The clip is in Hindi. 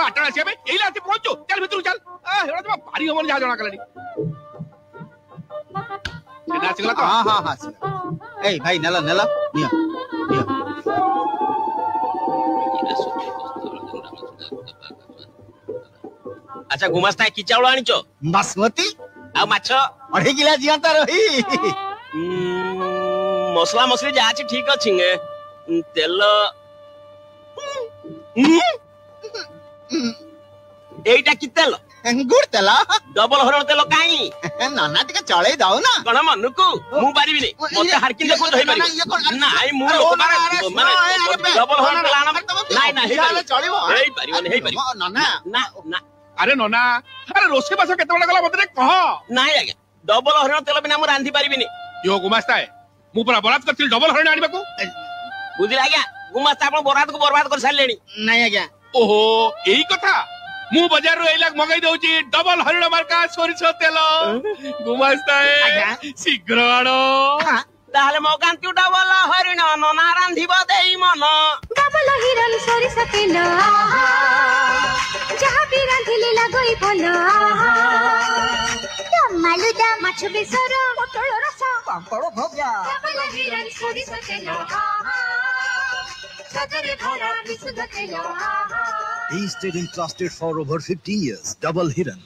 सकाळ 8टा आसी बे एला आसी पहुंचो चल भितर चल हेड़ा तो भारी हमन जा जना कलानी सेना सिगला तो हां ए भाई नेला निया अच्छा गुमास्ता की चावल आनिचो बासमती आ माछ 2.5 किलो जियाता रही मसला मसली जा अछि ठीक अछि तेल एटा की तेल गुड़ तेल डबल हरण तेल काई नाना टिके चले दाओ ना कोन मनुकु मु पारिबिनी मते हारकिन देखो धइ पारि नाइ मु लोक माने डबल हरण तेल आना नाइ ना हे चलिबो हे पारि नाना ना अरे नोना अरे रोसे बासा केते बडा गला मते कह नाइ आगे डबल हरण तेल बिना मु रांधी पारिबिनी यो गुमास्ता है मु पूरा बरात करथिल डबल हरण आनिबा को बुझिला आज्ञा गुमास्ता आपण बरात को बर्बाद कर सारलेनी नहीं आज्ञा ओहो एही कथा मु बाजार रो एला मगाई दउची डबल हरण मार्का सोरिसो तेल गुमास्ता है शीघ्र आनो ताहले मगांती डबल हरण नना रांधिबा देई मन डबल हिरन सोरिसो तेल जहाँ भी रांधिले लागोई बोलो मालुदा माछ बेसर पटल रस पापड़ भजा डबल हिरन सोरिसो तेल सदरे भरा विशुद्ध तेल Tasted and trusted for over 15 years. Double Hiran.